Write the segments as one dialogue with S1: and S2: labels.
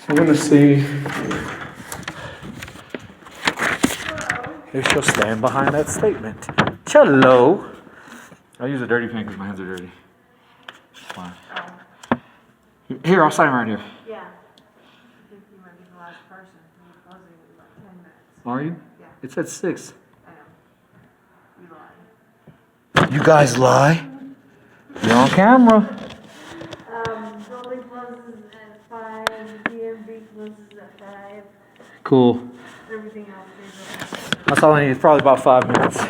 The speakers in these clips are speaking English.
S1: I'm gonna see if she'll stand behind that statement. Cello. I'll use a dirty pen because my hands are dirty. Fine. Here, I'll sign right here.
S2: Yeah. I think you might be the last person. You're closing in about 10 minutes.
S1: Are you?
S2: Yeah.
S1: It's at 6.
S2: I know. You lied.
S1: You guys lie? You're on camera.
S2: Building closes at 5. DMV closes at 5.
S1: Cool.
S2: Everything else is open.
S1: That's all I need. It's probably about 5 minutes.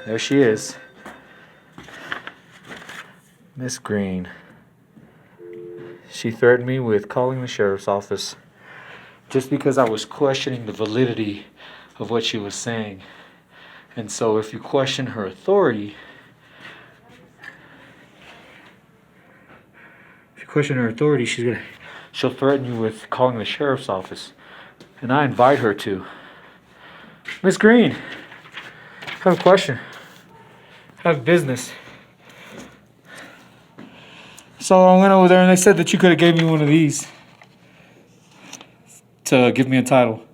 S1: There she is. Miss Green. She threatened me with calling the sheriff's office just because I was questioning the validity of what she was saying. And so if you question her authority, she'll threaten you with calling the sheriff's office. And I invite her to. Miss Green, I have a question. I have business. So I went over there and they said that you could have gave me one of these to give me a title.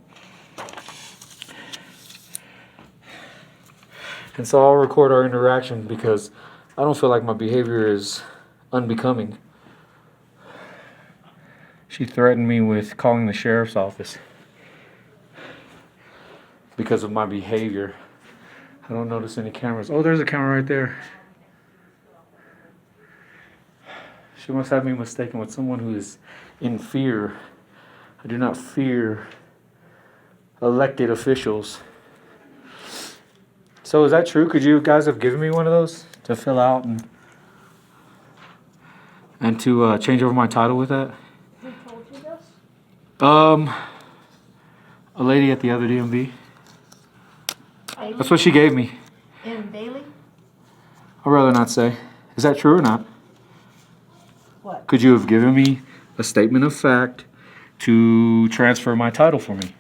S1: And so I'll record our interaction because I don't feel like my behavior is unbecoming. She threatened me with calling the sheriff's office because of my behavior. I don't notice any cameras. Oh, there's a camera right there. She must have me mistaken with someone who is in fear. I do not fear elected officials. So is that true? Could you guys have given me one of those to fill out and to change over my title with that?
S2: Who told you this?
S1: A lady at the other DMV.
S2: Bailey?
S1: That's what she gave me.
S2: In Bailey?
S1: I'd rather not say. Is that true or not?
S2: What?
S1: Could you have given me a statement of fact to transfer my title for me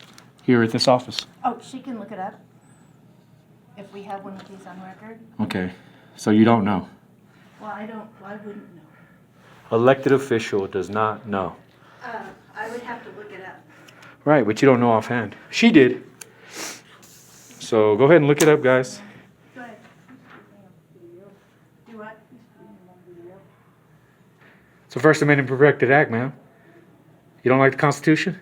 S1: here at this office?
S2: Oh, she can look it up. If we have one of these on record.
S1: Okay. So you don't know.
S2: Well, I wouldn't know.
S1: Elected official does not know.
S2: I would have to look it up.
S1: Right, but you don't know offhand. She did. So go ahead and look it up, guys.
S2: Go ahead. Do what?
S1: It's a First Amendment protected act, ma'am. You don't like the Constitution?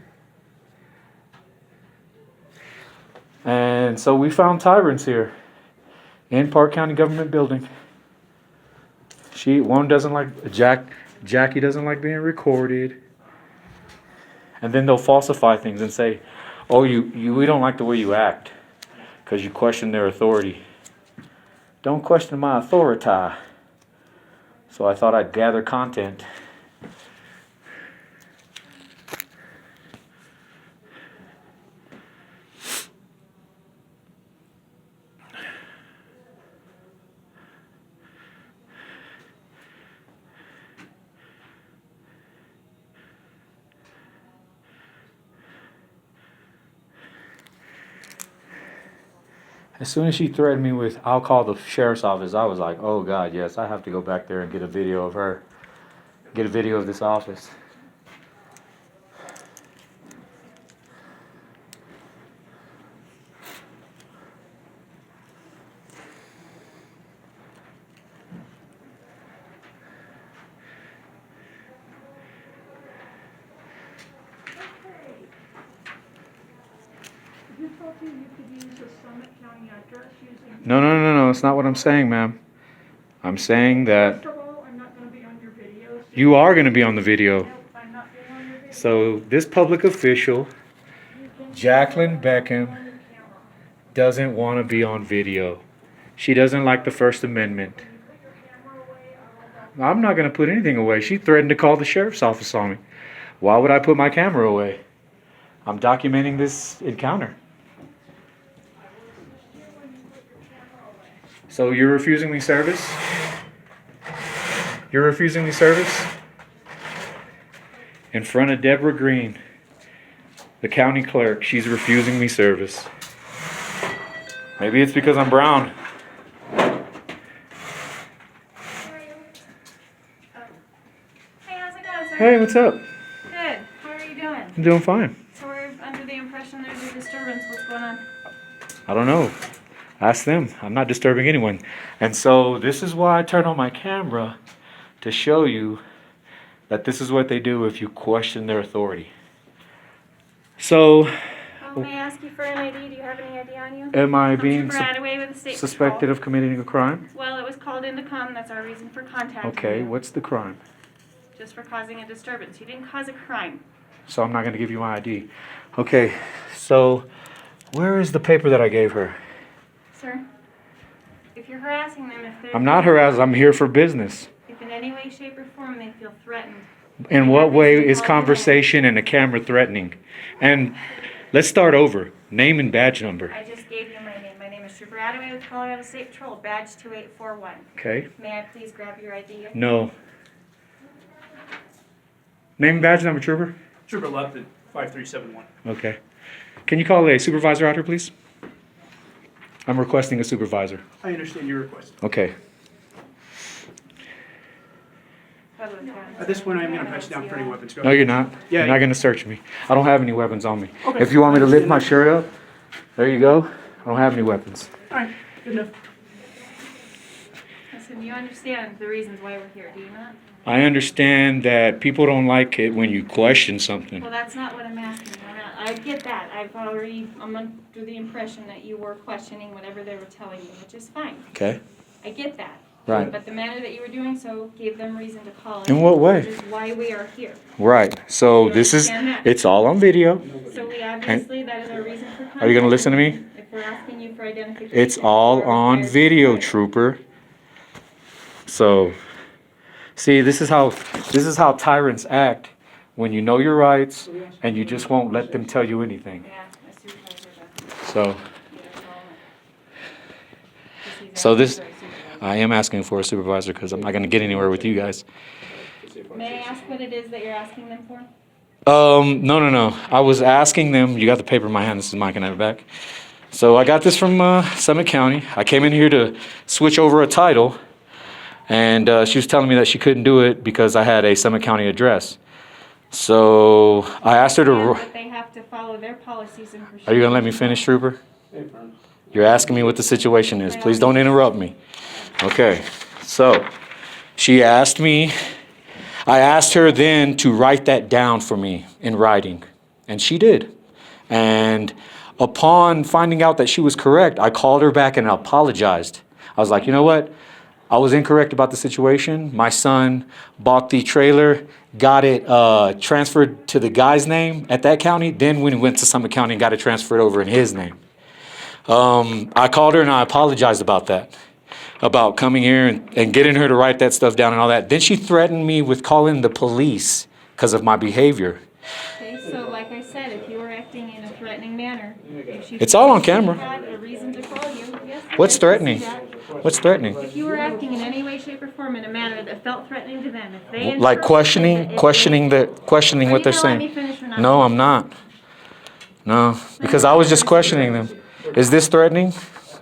S1: And so we found tyrants here in Park County Government Building. One doesn't like Jackie doesn't like being recorded. And then they'll falsify things and say, "Oh, we don't like the way you act because you question their authority." Don't question my authority. So I thought I'd gather content. As soon as she threatened me with, "I'll call the sheriff's office," I was like, oh God, yes, I have to go back there and get a video of her. Get a video of this office.
S2: Who told you you could use a Summit County address using...
S1: No, that's not what I'm saying, ma'am. I'm saying that
S2: First of all, I'm not going to be on your video. So
S1: you are going to be on the video.
S2: no, I'm not being on your video.
S1: So this public official, Jacqueline Beckham, doesn't want to be on video. She doesn't like the First Amendment. I'm not going to put anything away. She threatened to call the sheriff's office on me. Why would I put my camera away? I'm documenting this encounter. So you're refusing me service? You're refusing me service? in front of Deborah Green, the county clerk. She's refusing me service. Maybe it's because I'm brown.
S2: Hey, how's it going, sir?
S1: Hey, what's up?
S2: Good. How are you doing?
S1: I'm doing fine.
S2: So we're under the impression there's a disturbance. What's going on?
S1: I don't know. Ask them. I'm not disturbing anyone. And so this is why I turn on my camera, to show you that this is what they do if you question their authority. So,
S2: May I ask you for an ID? Do you have any ID on you?
S1: am I
S2: I'm
S1: being
S2: Trooper Attaway with the State
S1: suspected
S2: Patrol.
S1: of committing a crime?
S2: Well, it was called in to come. That's our reason for contacting
S1: Okay,
S2: you.
S1: what's the crime?
S2: Just for causing a disturbance. You didn't cause a crime.
S1: So I'm not going to give you my ID. Okay, so where is the paper that I gave her?
S2: Sir, if you're harassing them, if they're...
S1: I'm not harassed. I'm here for business.
S2: If in any way, shape, or form they feel threatened...
S1: In what way is conversation and a camera threatening? And let's start over. Name and badge number.
S2: I just gave you my name. My name is Trooper Attaway with Colorado State Patrol, badge 2841.
S1: Okay.
S2: May I please grab your ID?
S1: No. Name and badge number, Trooper.
S3: Trooper Lupton, 5371.
S1: Okay. Can you call a supervisor out here, please? I'm requesting a supervisor.
S3: I understand your request.
S1: Okay.
S3: At this point, I'm going to pat you down for any weapons. Go
S1: No,
S3: ahead.
S1: you're not.
S3: Yeah,
S1: You're not going to search me. I don't have any weapons on me.
S3: Okay.
S1: If you want me to lift my shirt up, there you go. I don't have any weapons.
S3: All right, good enough.
S2: Listen, you understand the reasons why we're here, do you not?
S1: I understand that people don't like it when you question something.
S2: Well, that's not what I'm asking. I get that. I'm under the impression that you were questioning whatever they were telling you, which is fine.
S1: Okay.
S2: I get that.
S1: Right.
S2: But the manner that you were doing so gave them reason to call.
S1: In what way?
S2: Which is why we are here.
S1: Right. So
S2: You
S1: this is,
S2: understand that?
S1: it's all on video.
S2: So we obviously, that is our reason for contacting.
S1: Are you going to listen to me?
S2: If we're asking you for identification.
S1: It's all
S2: or
S1: on
S2: required
S1: video,
S2: to-
S1: Trooper. So, see, this is how tyrants act when you know your rights and you just won't let them tell you anything.
S2: Yeah, my supervisor does.
S1: So,
S2: You know,
S1: So this-
S2: he's asking for a supervisor.
S1: I am asking for a supervisor because I'm not going to get anywhere with you guys.
S2: May I ask what it is that you're asking them for?
S1: No. I was asking them, you got the paper in my hand, this is mine, can I have it back? So I got this from Summit County. I came in here to switch over a title, and she was telling me that she couldn't do it because I had a Summit County address. So I asked her to...
S2: But they have to follow their policies and procedures.
S1: Are you going to let me finish, Trooper? You're asking me what the situation is. Please don't interrupt me. Okay. So she asked me, I asked her then to write that down for me in writing, and she did. And upon finding out that she was correct, I called her back and apologized. I was like, you know what? I was incorrect about the situation. My son bought the trailer, got it transferred to the guy's name at that county. Then when he went to Summit County and got it transferred over in his name. I called her and I apologized about that. About coming here and getting her to write that stuff down and all that. Then she threatened me with calling the police because of my behavior.
S2: Okay, so like I said, if you were acting in a threatening manner, if she
S1: It's all on camera.
S2: had a reason to call you, yes.
S1: What's
S2: I can see
S1: threatening?
S2: that.
S1: What's threatening?
S2: If you were acting in any way, shape, or form in a manner that felt threatening to them, if they
S1: Like questioning what they're
S2: Let me
S1: saying.
S2: finish or not?
S1: No, I'm not. No, because I was just questioning them. Is this threatening?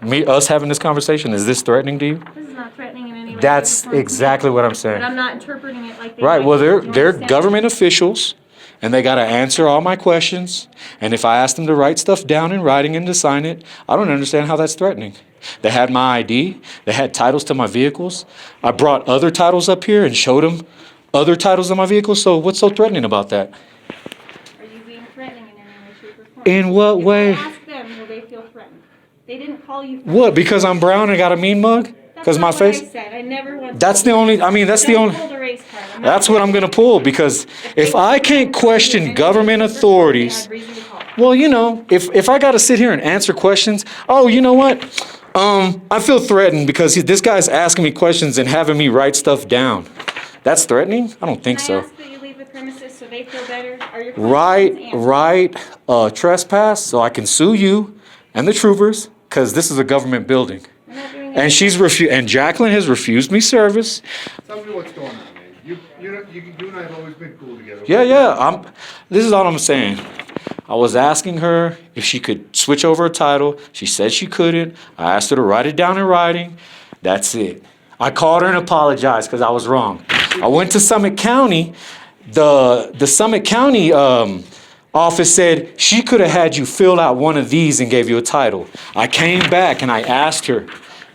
S1: Us having this conversation, is this threatening to you?
S2: This is not threatening in any way.
S1: That's
S2: shape, or form.
S1: exactly what I'm
S2: But
S1: saying.
S2: I'm not interpreting it like they
S1: Right,
S2: might.
S1: well,
S2: Do you
S1: they're
S2: understand?
S1: government officials, and they got to answer all my questions. And if I ask them to write stuff down in writing and to sign it, I don't understand how that's threatening. They had my ID. They had titles to my vehicles. I brought other titles up here and showed them other titles on my vehicles. So what's so threatening about that?
S2: Are you being threatening in any way, shape, or form?
S1: In what
S2: If
S1: way?
S2: you ask them, will they feel threatened? They didn't call you.
S1: What, because I'm brown and got a mean mug? Because my face?
S2: That's not what I said. I never once.
S1: That's the only, I mean, that's the
S2: Don't
S1: only,
S2: pull the race card. I'm not
S1: that's what I'm going to pull. Because if I can't question government authorities,
S2: They had reason to call.
S1: well, you know, if I got to sit here and answer questions, oh, you know what? I feel threatened because this guy's asking me questions and having me write stuff down. That's threatening? I don't think
S2: Can I
S1: so.
S2: ask that you leave the premises so they feel better? Are your
S1: Right,
S2: questions answered?
S1: right, trespass, so I can sue you and the troopers, because this is a government building.
S2: We're not doing
S1: And and Jacqueline has refused me service.
S4: Tell me what's going on, man. You and I have always been cool together.
S1: Yeah. This is all I'm saying. I was asking her if she could switch over a title. She said she couldn't. I asked her to write it down in writing. That's it. I called her and apologized because I was wrong. I went to Summit County. The Summit County office said she could have had you fill out one of these and gave you a title. I came back and I asked her,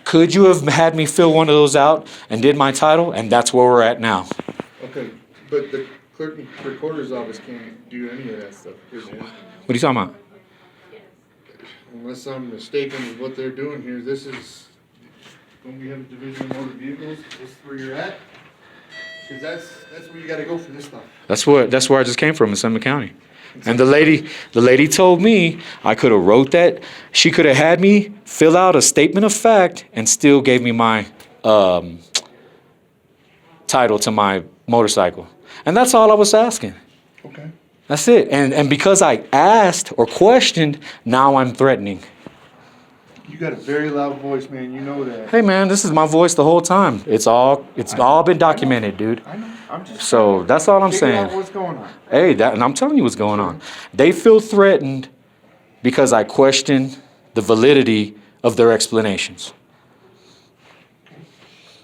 S1: could you have had me fill one of those out and did my title? And that's where we're at now.
S4: Okay, but the clerk and recorder's office can't do any of that stuff, can they?
S1: What are you talking about?
S4: Unless I'm mistaken with what they're doing here, this is, don't we have a division of motor vehicles, this is where you're at? Cause that's where you gotta go for this stuff.
S1: That's where I just came from in Summit County. And the lady told me I could have wrote that. She could have had me fill out a statement of fact and still gave me my title to my motorcycle. And that's all I was asking.
S4: Okay.
S1: That's it. And because I asked or questioned, now I'm threatening.
S4: You got a very loud voice, man, you know that.
S1: Hey man, this is my voice the whole time. It's all been documented, dude.
S4: I know, I'm just.
S1: So that's all I'm
S4: figuring out
S1: saying.
S4: what's going on.
S1: Hey, and I'm telling you what's going on. They feel threatened because I questioned the validity of their explanations.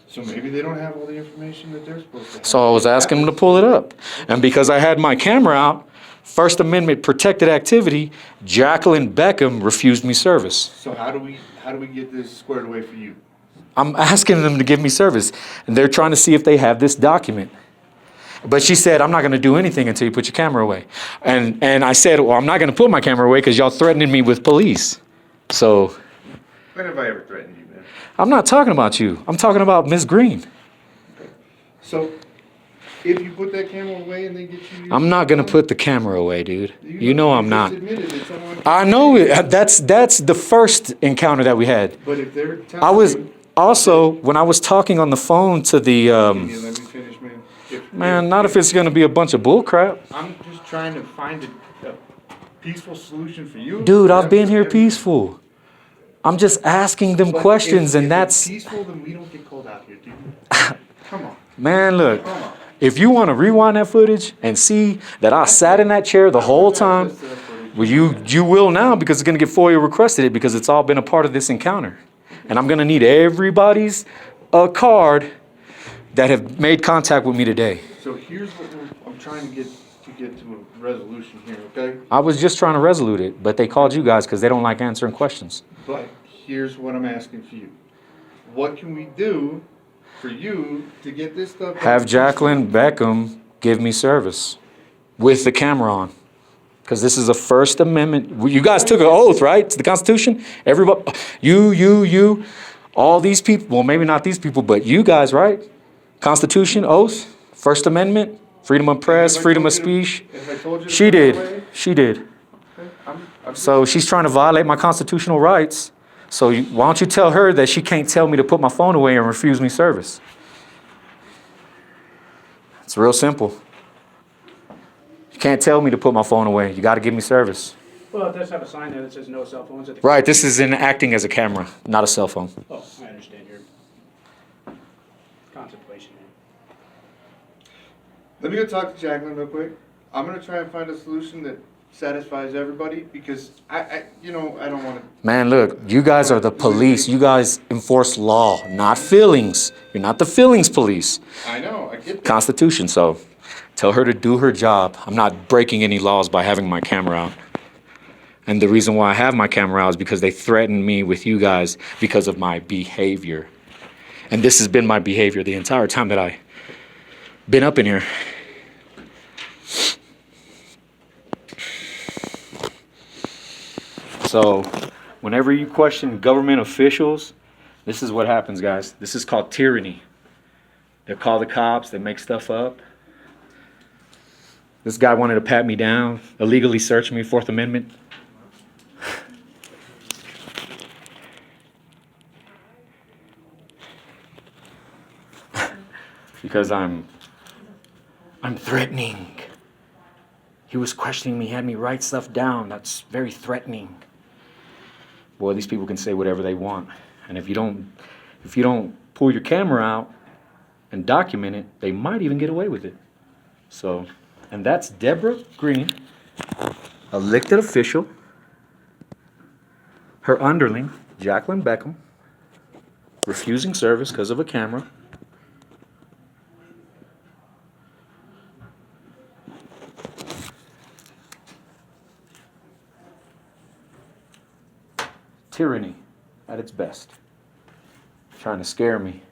S4: So maybe they don't have all the information that they're supposed to have.
S1: So I was asking them to pull it up. And because I had my camera out, First Amendment protected activity, Jacqueline Beckham refused me service.
S4: So how do we get this squared away for you?
S1: I'm asking them to give me service. And they're trying to see if they have this document. But she said, I'm not going to do anything until you put your camera away. And I said, well, I'm not going to put my camera away because y'all threatening me with police. So
S4: When have I ever threatened you, man?
S1: I'm not talking about you. I'm talking about Miss Green.
S4: So if you put that camera away and they get you...
S1: I'm not going to put the camera away, dude. You know I'm not.
S4: Admitted it's on-
S1: I know it. That's the first encounter that we had.
S4: But if they're telling
S1: I was
S4: you...
S1: also, when I was talking on the phone to the,
S4: Yeah, let me finish, man.
S1: man, not if it's going to be a bunch of bull crap.
S4: I'm just trying to find a peaceful solution for you.
S1: Dude, I've been here peaceful. I'm just asking them
S4: But
S1: questions
S4: if
S1: and that's,
S4: it's peaceful, then we don't get called out here, dude. Come on.
S1: man, look,
S4: Come on.
S1: if you want to rewind that footage and see that I sat in that chair the whole time, well, you will now because it's going to get FOIA requested it because it's all been a part of this encounter. And I'm going to need everybody's card that have made contact with me today.
S4: So here's what I'm trying to get to a resolution here, okay?
S1: I was just trying to resolute it, but they called you guys because they don't like answering questions.
S4: But here's what I'm asking for you. What can we do for you to get this stuff?
S1: Have Jacqueline Beckham give me service with the camera on. Because this is a First Amendment. You guys took an oath, right? To the Constitution? Everybody, you, all these people, well, maybe not these people, but you guys, right? Constitution, oath, First Amendment, freedom of press, freedom of speech.
S4: If I told you to
S1: She
S4: put it
S1: did.
S4: away,
S1: She did.
S4: okay, I'm
S1: So she's trying to violate my constitutional rights. So why don't you tell her that she can't tell me to put my phone away and refuse me service? It's real simple. You can't tell me to put my phone away. You got to give me service.
S3: Well, it does have a sign there that says no cell phones at the...
S1: Right, this is in acting as a camera, not a cell phone.
S3: Oh, I understand your contemplation here.
S4: Let me go talk to Jacqueline real quick. I'm gonna try and find a solution that satisfies everybody because I don't want to.
S1: Man, look, you guys are the police. You guys enforce law, not feelings. You're not the feelings police.
S4: I know, I get that.
S1: Constitution, so tell her to do her job. I'm not breaking any laws by having my camera out. And the reason why I have my camera out is because they threatened me with you guys because of my behavior. And this has been my behavior the entire time that I've been up in here. So, whenever you question government officials, this is what happens, guys. This is called tyranny. They call the cops, they make stuff up. This guy wanted to pat me down, illegally search me, Fourth Amendment. Because I'm threatening. He was questioning me, had me write stuff down. That's very threatening. Boy, these people can say whatever they want. And if you don't pull your camera out and document it, they might even get away with it. So And that's Deborah Green, elected official, her underling, Jacqueline Beckham, refusing service because of a camera. Tyranny at its best. Trying to scare me.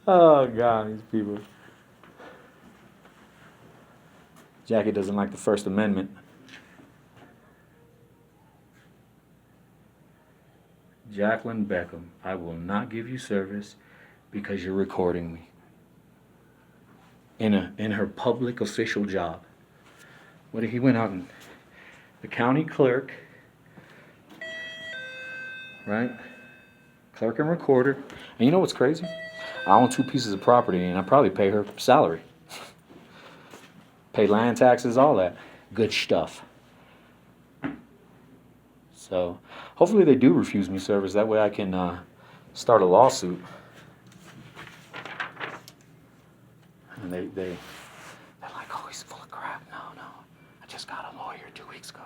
S1: Oh, God, these people. Jackie doesn't like the First Amendment. Jacqueline Beckham, I will not give you service because you're recording me. In her public official job. What if he went out and the county clerk, right? Clerk and recorder. And you know what's crazy? I own 2 pieces of property and I probably pay her salary. Pay land taxes, all that. Good stuff. So hopefully they do refuse me service. That way I can start a lawsuit. And they're like, oh, he's full of crap. No. I just got a lawyer 2 weeks ago.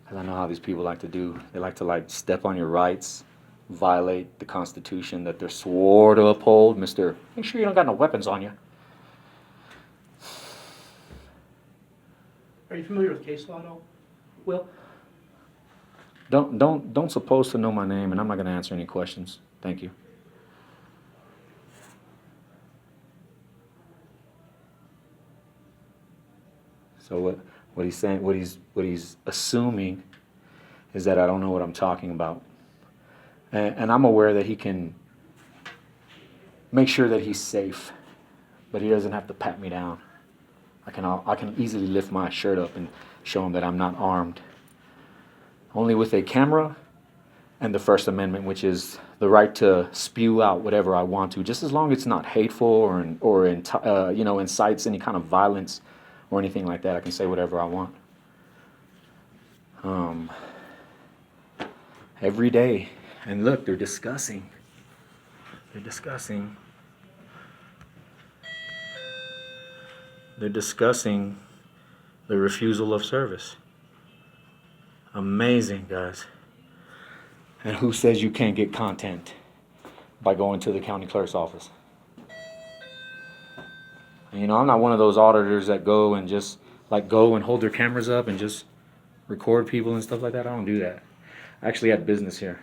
S1: Because I know how these people like to do. They like to step on your rights, violate the Constitution that they're swore to uphold. Mr. Make sure you don't got no weapons on you.
S3: Are you familiar with case law at all? Will?
S1: Don't suppose to know my name, and I'm not going to answer any questions. Thank you. So what he's saying, what he's assuming, is that I don't know what I'm talking about, and I'm aware that he can make sure that he's safe, but he doesn't have to pat me down. I can easily lift my shirt up and show him that I'm not armed. Only with a camera and the First Amendment, which is the right to spew out whatever I want to, just as long as it's not hateful or incites any kind of violence or anything like that. I can say whatever I want. Every day. And look, they're discussing. They're discussing the refusal of service. Amazing, guys. And who says you can't get content by going to the county clerk's office? And, I'm not one of those auditors that go and just go and hold their cameras up and just record people and stuff like that. I don't do that. I actually had business here.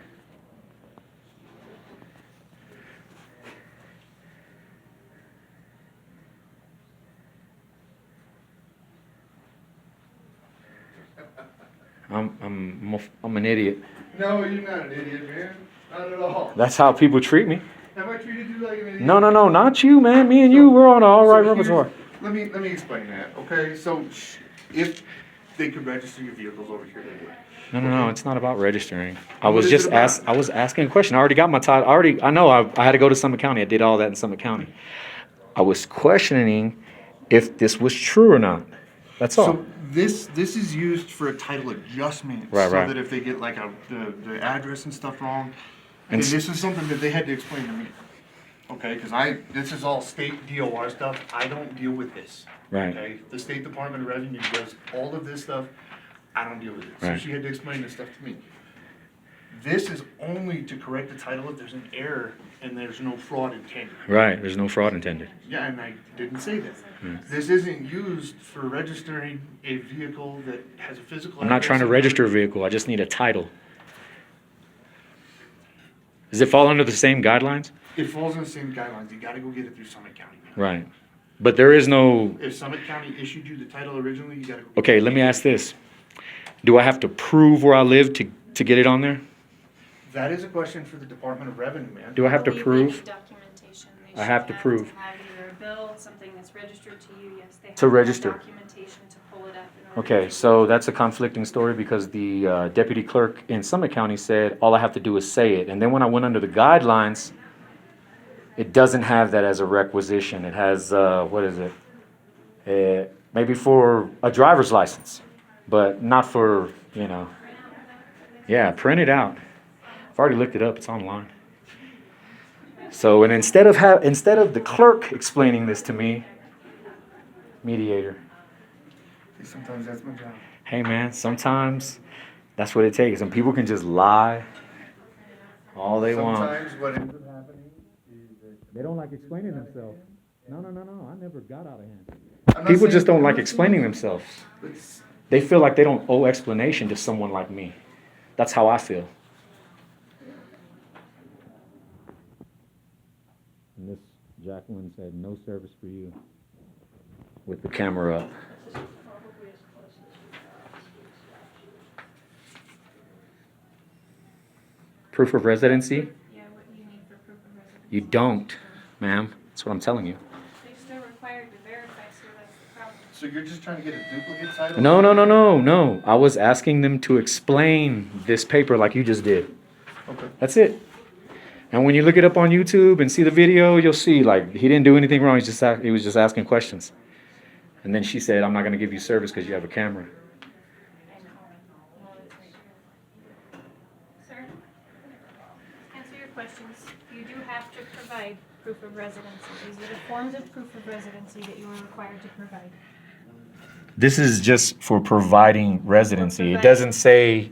S1: I'm an idiot.
S4: No, you're not an idiot, man. Not at all.
S1: That's how people treat me.
S4: Have I treated you like an idiot?
S1: No, not you, man. Me and you, we're on all right repertoire.
S4: Let me explain that, okay? So, if they could register your vehicles over here, they would.
S1: No, it's not about registering. I
S4: What
S1: was
S4: is
S1: just
S4: it about?
S1: I was asking a question. I already got my title. I know I had to go to Summit County. I did all that in Summit County. I was questioning if this was true or not. That's all.
S4: So this is used for a title adjustment,
S1: Right.
S4: that if they get the address and stuff wrong,
S1: And
S4: and this is something that they had to explain to me, okay? Because this is all state DOR stuff. I don't deal with this.
S1: Right.
S4: Okay. The State Department of Revenue does all of this stuff. I don't deal with it. So
S1: Right.
S4: she had to explain this stuff to me. This is only to correct the title if there's an error and there's no fraud intended.
S1: Right. There's no fraud intended.
S4: Yeah, and I didn't say that.
S1: Hmm.
S4: This isn't used for registering a vehicle that has a physical.
S1: I'm not trying to
S4: address
S1: register a vehicle. I just need a title. Does it fall under the same guidelines?
S4: It falls in the same guidelines. You gotta go get it through Summit County.
S1: Right. But there is no...
S4: If Summit County issued you the title originally, you gotta go.
S1: Okay, let me ask this. Do I have to prove where I live to get it on there?
S4: That is a question for the Department of Revenue, man.
S1: Do I have to
S2: believe
S1: prove?
S2: they need documentation. They
S1: I
S2: should
S1: have to prove.
S2: have either a bill, something that's registered to you, yes, they have
S1: To
S2: have
S1: register.
S2: documentation to pull it up. in order
S1: Okay,
S2: to-
S1: so that's a conflicting story because the deputy clerk in Summit County said all I have to do is say it. And then when I went under the guidelines, it doesn't have that as a requisition. It has, what is it? Maybe for a driver's license, but not for, yeah, print it out. I've already looked it up. It's online. So, and instead of the clerk explaining this to me, mediator.
S4: Sometimes that's my job.
S1: Hey man, sometimes that's what it takes. And people can just lie all they want.
S4: Sometimes what ends up happening is that
S1: They don't like explaining themselves. No. I never got out of hand.
S4: I'm not
S1: People
S4: saying-
S1: just don't like explaining themselves.
S4: It's-
S1: They feel like they don't owe explanation to someone like me. That's how I feel. And this Jacqueline said, no service for you. With the camera up. Proof of residency?
S2: Yeah, what do you need for proof of residency?
S1: You don't, ma'am. That's what I'm telling you.
S2: They're still required to verify, so that's the problem.
S4: So you're just trying to get a duplicate title?
S1: No. I was asking them to explain this paper like you just did.
S4: Okay.
S1: That's it. And when you look it up on YouTube and see the video, you'll see like he didn't do anything wrong. He was just asking questions. And then she said, "I'm not going to give you service because you have a camera."
S2: I know. Well, it's right here. Sir, answer your questions. You do have to provide proof of residency. These are the forms of proof of residency that you are required to provide.
S1: This is just for providing residency. It
S2: providing-
S1: doesn't say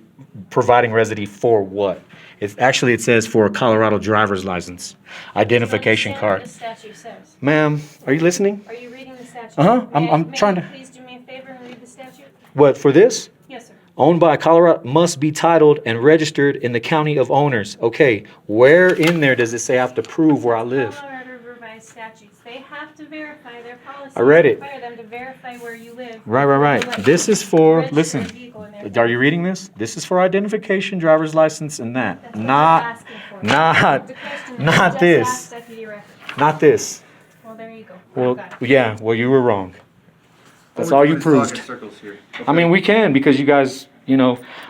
S1: providing residency for what. It says for a Colorado driver's license, identification
S2: Understand
S1: card.
S2: what the statute says.
S1: Ma'am, are you listening?
S2: Are you reading the statute?
S1: Uh-huh.
S2: May
S1: I'm
S2: may
S1: trying
S2: you
S1: to-
S2: Please do me a favor and read the statute?
S1: What, for this?
S2: Yes, sir.
S1: Owned by Colorado, must be titled and registered in the county of owners. Okay, where in there does it say I have to prove where I live?
S2: Colorado revised statutes. They have to verify their policies.
S1: I read it.
S2: Require them to verify where you live.
S1: Right.
S2: Like,
S1: This is for,
S2: register
S1: listen,
S2: a vehicle in their
S1: are you reading this? This is for identification, driver's license, and that.
S2: That's what you're
S1: Not,
S2: asking for.
S1: not,
S2: The question
S1: not
S2: was just
S1: this.
S2: asked Deputy Record.
S1: not this.
S2: Well, there you go.
S1: Well,
S2: Got it.
S1: yeah, well, you were wrong. That's
S4: All
S1: all
S4: we're
S1: you
S4: doing is talk in
S1: proved.
S4: circles here.
S1: I mean, we can, because you guys,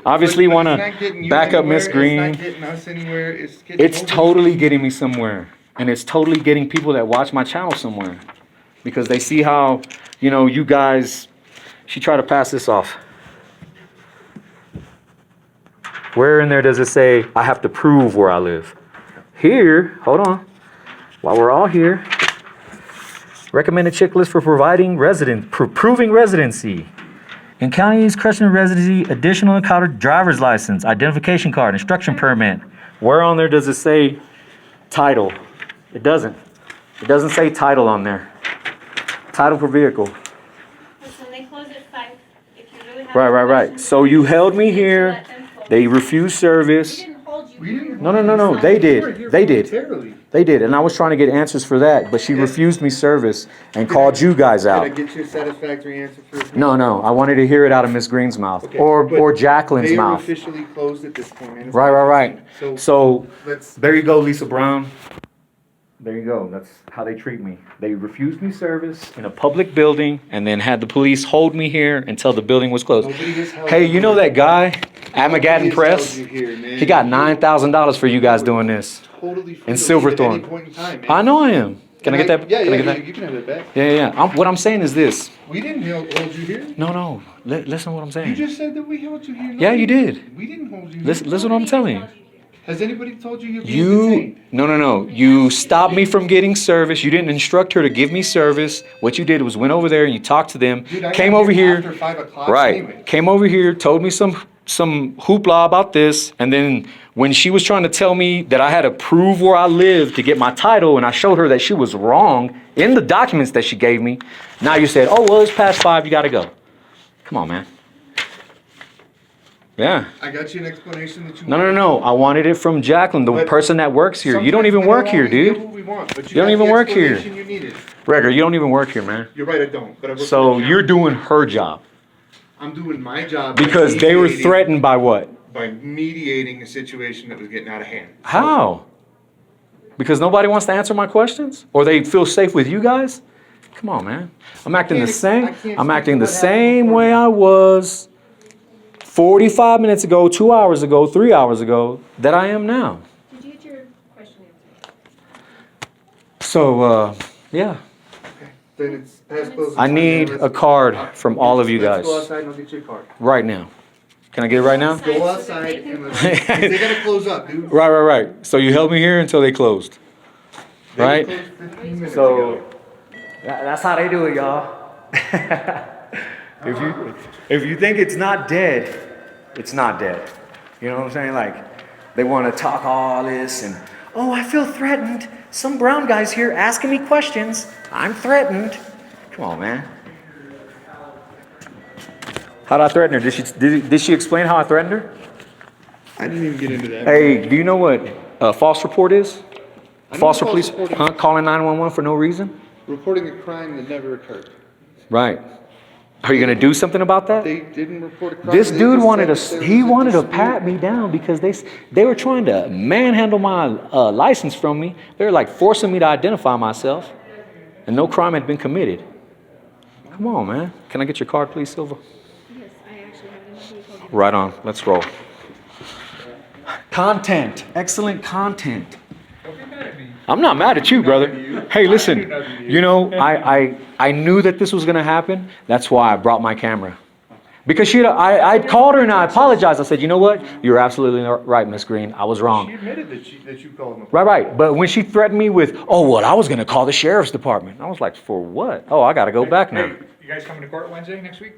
S1: obviously
S4: But
S1: want
S4: it's
S1: to
S4: not getting you
S1: back up
S4: anywhere,
S1: Miss Green.
S4: It's not getting us anywhere. It's getting
S1: It's
S4: nobody.
S1: totally getting me somewhere. And it's totally getting people that watch my channel somewhere. Because they see how, you guys, she tried to pass this off. Where in there does it say I have to prove where I live? Here, hold on. While we're all here, recommended checklist for proving residency. In counties, question of residency, additional encounter driver's license, identification card, instruction permit. Where on there does it say title? It doesn't. It doesn't say title on there. Title for vehicle.
S2: Listen, they close at 5. If you really have
S1: Right.
S2: questions,
S1: So you held me
S2: let
S1: here.
S2: them close.
S1: They refused service.
S2: We didn't hold you.
S4: We didn't.
S1: No. They did. They did.
S4: Voluntarily.
S1: They did. And I was trying to get answers for that, but she refused me service and called you guys
S4: Did I
S1: out.
S4: get you a satisfactory answer for this?
S1: No. I wanted to hear it out of Miss Green's mouth
S4: Okay,
S1: or
S4: but
S1: Jacqueline's
S4: They are
S1: mouth.
S4: officially closed at this point. man. It's
S1: Right.
S4: So
S1: So
S4: let's.
S1: there you go, Lisa Brown. There you go. That's how they treat me. They refused me service in a public building and then had the police hold me here until the building was closed.
S4: Nobody has held
S1: Hey,
S4: you
S1: you know
S4: here.
S1: that guy at
S4: Nobody
S1: McGadden
S4: has
S1: Press?
S4: held you here, man.
S1: He got $9,000 for you guys doing this.
S4: Totally free
S1: in
S4: to leave at
S1: Silverthorne.
S4: any point in time, man.
S1: I know I am. Can I get that?
S4: Yeah,
S1: Can I get
S4: yeah,
S1: that?
S4: you can have it back.
S1: Yeah. What I'm saying is this.
S4: We didn't hold you here.
S1: No. Listen to what I'm
S4: You
S1: saying.
S4: just said that we held you here.
S1: Yeah, you did.
S4: We didn't hold you
S1: Listen
S4: here.
S1: what I'm telling you.
S4: Has anybody told you you're being
S1: You,
S4: detained?
S1: no. You stopped me from getting service. You didn't instruct her to give me service. What you did was went over there and you talked to them.
S4: Dude, I
S1: Came
S4: got
S1: over here.
S4: After 5 o'clock
S1: Right.
S4: anyway.
S1: Came over here, told me some hoopla about this, and then when she was trying to tell me that I had to prove where I live to get my title, and I showed her that she was wrong in the documents that she gave me, now you said, oh, well, it's past 5, you gotta go. Come on, man. Yeah.
S4: I got you an explanation that you
S1: No. I wanted it from Jacqueline, the
S4: But
S1: person that works here. You don't
S4: Sometimes
S1: even
S4: we
S1: work
S4: don't
S1: here,
S4: always get
S1: dude.
S4: what we want, but
S1: You don't
S4: got
S1: even
S4: the
S1: work here.
S4: explanation You needed.
S1: Gregor, you don't even work here, man.
S4: You're right, I don't. But I work
S1: So
S4: for the
S1: you're
S4: county.
S1: doing her job.
S4: I'm doing my job by
S1: Because they were
S4: mediating-
S1: threatened by what?
S4: by mediating a situation that was getting out of hand.
S1: How? Because nobody wants to answer my questions? Or they feel safe with you guys? Come on, man. I'm acting the
S4: I
S1: same.
S4: can't
S1: I'm
S4: speak
S1: acting
S4: to
S1: the
S4: what happened
S1: same
S4: before.
S1: way I was 45 minutes ago, 2 hours ago, 3 hours ago, that I am now.
S2: Did you get your question answered?
S1: So, yeah.
S4: Then it's past close.
S1: I need a card from all of you
S4: Let's
S1: guys
S4: go outside and I'll get you a card.
S1: right now. Can I get it right now?
S4: Go
S2: So that
S4: outside
S2: they can-
S4: and let's. They gotta close up, dude.
S1: Right. So you held me here until they closed.
S4: They
S1: Right?
S4: closed 15 minutes
S1: So
S4: ago.
S1: that's how they do it, y'all.
S5: If you think it's not dead, it's not dead. You know what I'm saying? Like, they want to talk all this and, oh, I feel threatened. Some brown guy's here asking me questions. I'm threatened. Come on, man. How'd I threaten her? Did she explain how I threatened her?
S4: I didn't even get into that.
S5: Hey, do you know what a false report is?
S4: I know
S5: False
S4: false
S5: police,
S4: reporting.
S5: huh? Calling 911 for no reason?
S4: Reporting a crime that never occurred.
S5: Right. Are you going to do something about that?
S4: They didn't report a crime.
S5: This
S4: They
S5: dude
S4: just
S5: wanted
S4: said
S5: to,
S4: that
S5: he
S4: there was a
S5: wanted to
S4: dispute.
S5: pat me down because they were trying to manhandle my license from me. They were like forcing me to identify myself, and no crime had been committed. Come on, man. Can I get your card, please, Silva?
S2: Yes, I actually have it in the vehicle.
S5: Right on. Let's roll. Content. Excellent content. I'm not mad at you, brother. Hey, listen. You know, I knew that this was going to happen. That's why I brought my camera. Because I called her and I apologized. I said, you know what? You're absolutely right, Miss Green. I was wrong.
S4: She admitted that you called him.
S5: Right. But when she threatened me with, oh, well, I was going to call the sheriff's department. I was like, for what? Oh, I got to go back now.
S6: Hey, you guys coming to court Wednesday next week?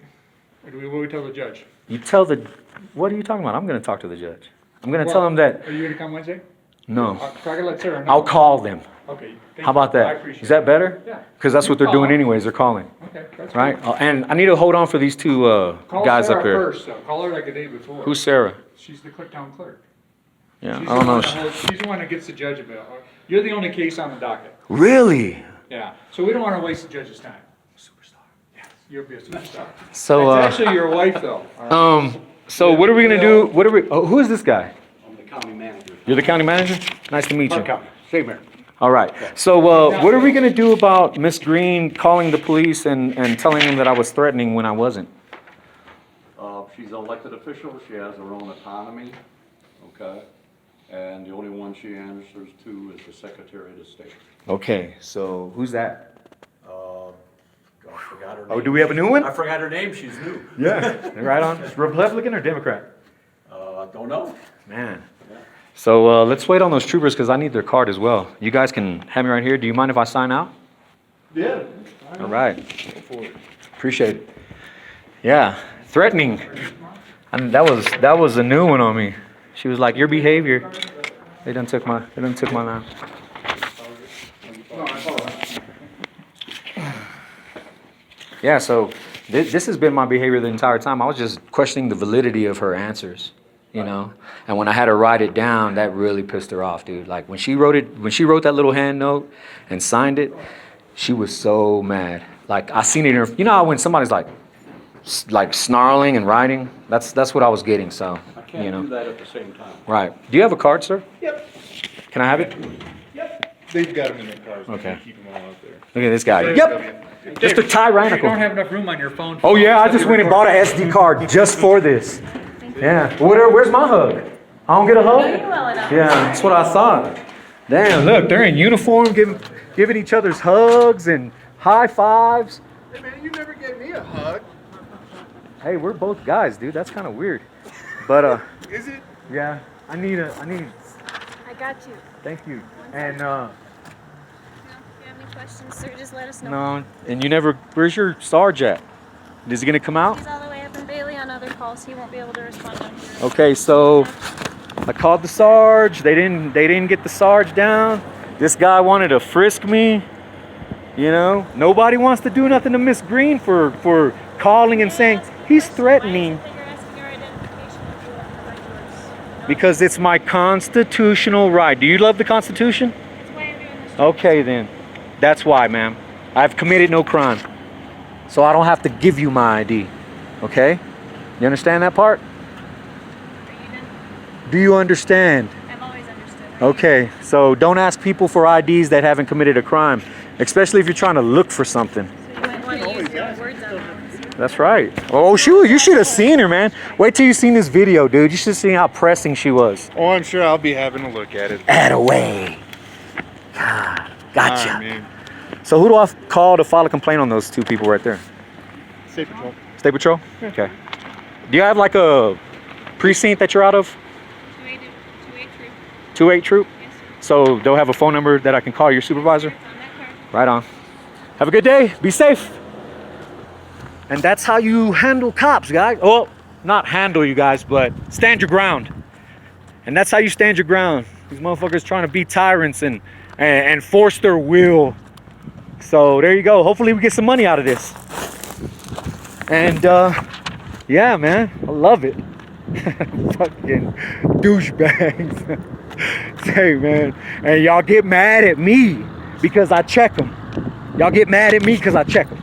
S6: Or will we tell the judge?
S5: You tell what are you talking about? I'm going to talk to the judge. I'm going to tell him that,
S6: Are you going to come Wednesday?
S5: no,
S6: I gotta let Sarah know.
S5: I'll call them.
S6: Okay. thank
S5: How about
S6: you. I
S5: that?
S6: appreciate
S5: Is that better?
S6: Yeah.
S5: Because that's what they're doing anyways. They're calling.
S6: Okay, that's
S5: Right?
S6: cool.
S5: And I need to hold on for these two
S6: Call
S5: guys
S6: Sarah
S5: up here.
S6: first, though. Call her like a day before.
S5: Who's Sarah?
S6: She's the town clerk.
S5: Yeah,
S6: She's
S5: I don't know.
S6: She's the one that gets the judge about. You're the only case on the docket.
S5: Really?
S6: Yeah. So we don't want to waste the judge's time. Superstar. Yes. You'll be a superstar.
S5: So,
S6: It's actually your wife, though. All right?
S5: So what are we gonna do? Who is this guy?
S7: I'm the county manager.
S5: You're the county manager? Nice to meet you.
S7: Clark County, same here.
S5: All right. So what are we gonna do about Miss Green calling the police and telling them that I was threatening when I wasn't?
S7: She's an elected official, she has her own autonomy, okay? And the only one she answers to is the Secretary of State.
S5: Okay. So who's that?
S7: I forgot her name.
S5: Oh, do we have a new one?
S7: I forgot her name, she's new.
S5: Yeah. Right on. Republican or Democrat?
S7: Don't know.
S5: Man. So let's wait on those troopers because I need their card as well. You guys can have me right here. Do you mind if I sign out?
S4: Yeah.
S5: All right. Appreciate it. Yeah, threatening. And that was a new one on me. She was like, "Your behavior." They done took my line. Yeah. So this has been my behavior the entire time. I was just questioning the validity of her answers. You know, and when I had her write it down, that really pissed her off, dude. Like when she wrote that little hand note and signed it, she was so mad. Like I seen it in her. You know how when somebody's like snarling and writing, that's what I was getting. So
S7: I can't
S5: you know,
S7: do that at the same time.
S5: right? Do you have a card, sir?
S4: Yep.
S5: Can I have it?
S4: Yep. They've got them in their cars.
S5: Okay.
S4: They keep them all out there.
S5: Look at this guy. Yep. Just a
S6: You don't
S5: tyrannical.
S6: have enough room on your phone.
S5: Oh yeah, I just went and bought an SD card just for this. Yeah. Where's my hug? I don't get a hug? Yeah, that's what I thought. Damn, look, they're in uniform, giving each other's hugs and high fives.
S4: Hey man, you never gave me a hug.
S5: Hey, we're both guys, dude. That's kind of weird. But
S4: Is it?
S5: yeah, I need.
S2: I got you.
S5: Thank you. And
S2: If you have any questions, sir, just let us know.
S5: no, and you never. Where's your Sarge at? Is he gonna come out?
S2: He's all the way up in Bailey on other calls. He won't be able to respond down here.
S5: Okay, so I called the Sarge. They didn't get the Sarge down. This guy wanted to frisk me. You know, nobody wants to do nothing to Miss Green for calling and saying he's threatening.
S2: Why is it that you're asking your identification if you won't provide yours?
S5: Because it's my constitutional right. Do you love the Constitution?
S2: That's why I'm doing this.
S5: Okay, then. That's why, ma'am. I've committed no crime. So I don't have to give you my ID. Okay? You understand that part?
S2: Are you done?
S5: Do you understand?
S2: I've always understood.
S5: Okay, so don't ask people for IDs that haven't committed a crime, especially if you're trying to look for something.
S2: So you might want to use your words on that.
S5: That's right. Oh, you should have seen her, man. Wait till you seen this video, dude. You should have seen how pressing she was.
S4: Oh, I'm sure I'll be having a look at it.
S5: Attaway. God, gotcha.
S4: Alright, man.
S5: So who do I call to file a complaint on those two people right there?
S4: State Patrol.
S5: State Patrol? Okay. Do you have like a precinct that you're out of?
S2: 2-8 troop.
S5: 2-8 troop?
S2: Yes, sir.
S5: So they'll have a phone number that I can call your supervisor?
S2: It's on that card.
S5: Right on. Have a good day. Be safe.
S1: And that's how you handle cops, guys. Well, not handle you guys, but stand your ground. And that's how you stand your ground. These motherfuckers trying to be tyrants and force their will. So there you go. Hopefully we get some money out of this. And yeah, man, I love it. Fucking douchebags. Say, man, and y'all get mad at me because I check them. Y'all get mad at me because I check them.